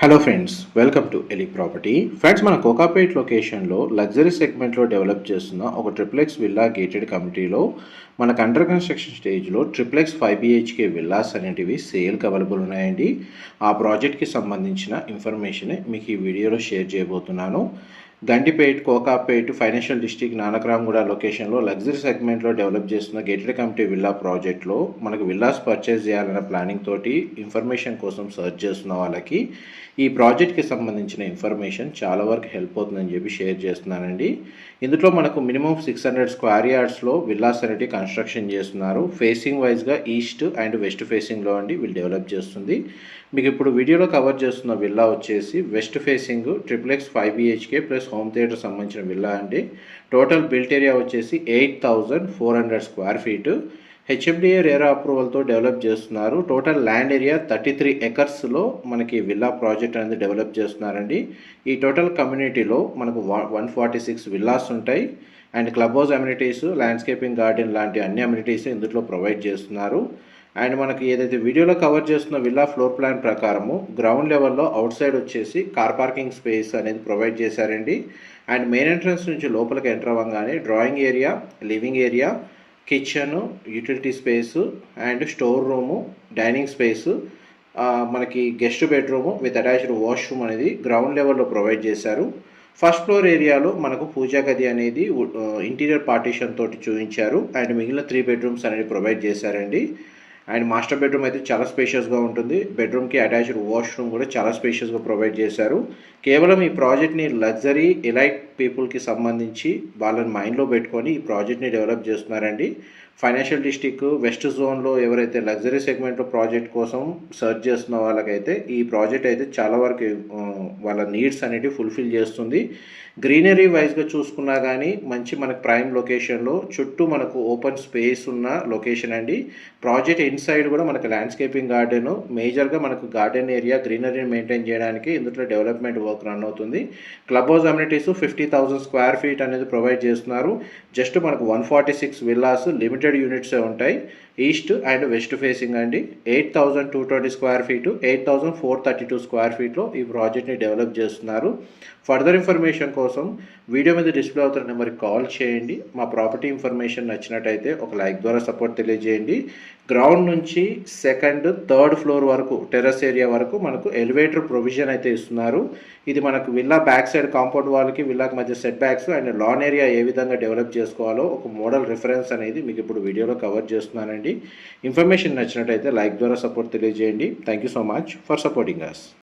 Hello friends, welcome to ఎలి property. Friends, మన కోకాపేట్ లొకేషన్లో లగ్జరీ సెగ్మెంట్లో డెవలప్ చేస్తున్న ఒక ట్రిప్లెక్స్ విల్లా గేటెడ్ కమ్యూనిటీలో మనకు అండర్ కన్స్ట్రక్షన్ స్టేజ్లో ట్రిప్లెక్స్ 5 BHK విల్లాస్ అనేటివి సేల్కి అవైలబుల్ ఉన్నాయండి. ఆ ప్రాజెక్ట్కి సంబంధించిన ఇన్ఫర్మేషన్ మీకు ఈ వీడియోలో షేర్ చేయబోతున్నాను. గండిపేట్, కోకాపేట్, ఫైనాన్షియల్ డిస్ట్రిక్ట్, నానక్రామ్గూడ లొకేషన్లో లగ్జరీ సెగ్మెంట్లో డెవలప్ చేస్తున్న గేటెడ్ కమ్యూనిటీ విల్లా ప్రాజెక్ట్లో మనకు విల్లాస్ పర్చేస్ చేయాలన్న ప్లానింగ్ తోటి ఇన్ఫర్మేషన్ కోసం సర్చ్ చేస్తున్న వాళ్ళకి ఈ ప్రాజెక్ట్కి సంబంధించిన ఇన్ఫర్మేషన్ చాలా వరకు హెల్ప్ అవుతుందని చెప్పి షేర్ చేస్తున్నానండి. ఇందులో మనకు మినిమం 600 స్క్వేర్ యార్డ్స్లో విల్లాస్ అనేవి కన్స్ట్రక్షన్ చేస్తున్నారు. ఫేసింగ్ వైజ్గా ఈస్ట్ అండ్ వెస్ట్ ఫేసింగ్లో అండి వీళ్ళు డెవలప్ చేస్తుంది. మీకు ఇప్పుడు వీడియోలో కవర్ చేస్తున్న విల్లా వచ్చేసి west facing triplex 5 BHK plus home theatre సంబంధించిన విల్లా అండి. టోటల్ బిల్ట్ ఏరియా వచ్చేసి 8,400 స్క్వేర్ ఫీటు. హెచ్ఎండిఏ రేరా అప్రూవల్తో డెవలప్ చేస్తున్నారు. టోటల్ ల్యాండ్ ఏరియా 33 ఎకర్స్లో మనకి విల్లా ప్రాజెక్ట్ అనేది డెవలప్ చేస్తున్నారండి. ఈ టోటల్ కమ్యూనిటీలో మనకు 146 విల్లాస్ ఉంటాయి and club house amenities, landscaping garden లాంటి అన్ని అమ్యూనిటీస్ ఇందులో ప్రొవైడ్ చేస్తున్నారు. అండ్ మనకి ఏదైతే వీడియోలో కవర్ చేస్తున్న విల్లా ఫ్లోర్ ప్లాన్ ప్రకారము గ్రౌండ్ లెవెల్లో అవుట్ సైడ్ వచ్చేసి కార్ పార్కింగ్ స్పేస్ అనేది ప్రొవైడ్ చేశారండి. అండ్ మెయిన్ ఎంట్రన్స్ నుంచి లోపలికి ఎంటర్ అవ్వగానే drawing area, living area, kitchen, utility space and store room, dining space, మనకి guest bedroom with attached washroom అనేది గ్రౌండ్ లెవెల్లో ప్రొవైడ్ చేశారు. ఫస్ట్ ఫ్లోర్ ఏరియాలో మనకు పూజా గది అనేది ఇంటీరియర్ పార్టీషన్ తోటి చూపించారు అండ్ మిగిలిన 3 బెడ్రూమ్స్ అనేది ప్రొవైడ్ చేశారండి. అండ్ మాస్టర్ బెడ్రూమ్ అయితే చాలా స్పేషియస్గా ఉంటుంది. బెడ్రూమ్కి అటాచ్డ్ వాష్రూమ్ కూడా చాలా స్పేషియస్గా ప్రొవైడ్ చేశారు. కేవలం ఈ ప్రాజెక్ట్ని లగ్జరీ ఎలైట్ పీపుల్కి సంబంధించి వాళ్ళని మైండ్లో పెట్టుకొని ఈ ప్రాజెక్ట్ని డెవలప్ చేస్తున్నారండి. ఫైనాన్షియల్ డిస్ట్రిక్ట్ వెస్ట్ జోన్లో ఎవరైతే లగ్జరీ సెగ్మెంట్లో ప్రాజెక్ట్ కోసం సర్చ్ చేస్తున్న వాళ్ళకైతే ఈ ప్రాజెక్ట్ అయితే చాలా వరకు వాళ్ళ నీడ్స్ అనేవి ఫుల్ఫిల్ చేస్తుంది. గ్రీనరీ వైజ్గా చూసుకున్నా కానీ మంచి మనకు ప్రైమ్ లొకేషన్లో చుట్టూ మనకు ఓపెన్ స్పేస్ ఉన్న లొకేషన్ అండి. ప్రాజెక్ట్ ఇన్సైడ్ కూడా మనకు ల్యాండ్స్కేపింగ్ గార్డెన్, మేజర్గా మనకు గార్డెన్ ఏరియా గ్రీనరీని మెయింటైన్ చేయడానికి ఇందులో డెవలప్మెంట్ వర్క్ రన్ అవుతుంది. Club house amenities 50,000 square feet అనేది ప్రొవైడ్ చేస్తున్నారు. జస్ట్ మనకు 146 విల్లాస్ లిమిటెడ్ యూనిట్సే ఉంటాయి. ఈస్ట్ అండ్ వెస్ట్ ఫేసింగ్ అండి. 8,220 స్క్వేర్ ఫీటు, 8,432 స్క్వేర్ ఫీట్లో ఈ ప్రాజెక్ట్ని డెవలప్ చేస్తున్నారు. ఫర్దర్ ఇన్ఫర్మేషన్ కోసం వీడియో మీద డిస్ప్లే అవుతున్న నెంబర్కి కాల్ చేయండి. మా ప్రాపర్టీ ఇన్ఫర్మేషన్ నచ్చినట్టయితే ఒక లైక్ ద్వారా సపోర్ట్ తెలియజేయండి. గ్రౌండ్ నుంచి సెకండ్, థర్డ్ ఫ్లోర్ వరకు టెర్రస్ ఏరియా వరకు మనకు ఎలివేటర్ ప్రొవిజన్ అయితే ఇస్తున్నారు. ఇది మనకు విల్లా బ్యాక్ సైడ్ కాంపౌండ్ వాళ్ళకి విల్లాకి మధ్య setbacks and lawn area ఏ విధంగా డెవలప్ చేసుకోవాలో ఒక మోడల్ రిఫరెన్స్ అనేది మీకు ఇప్పుడు వీడియోలో కవర్ చేస్తున్నానండి. ఇన్ఫర్మేషన్ నచ్చినట్టయితే లైక్ ద్వారా సపోర్ట్ తెలియజేయండి. Thank you so much for supporting us.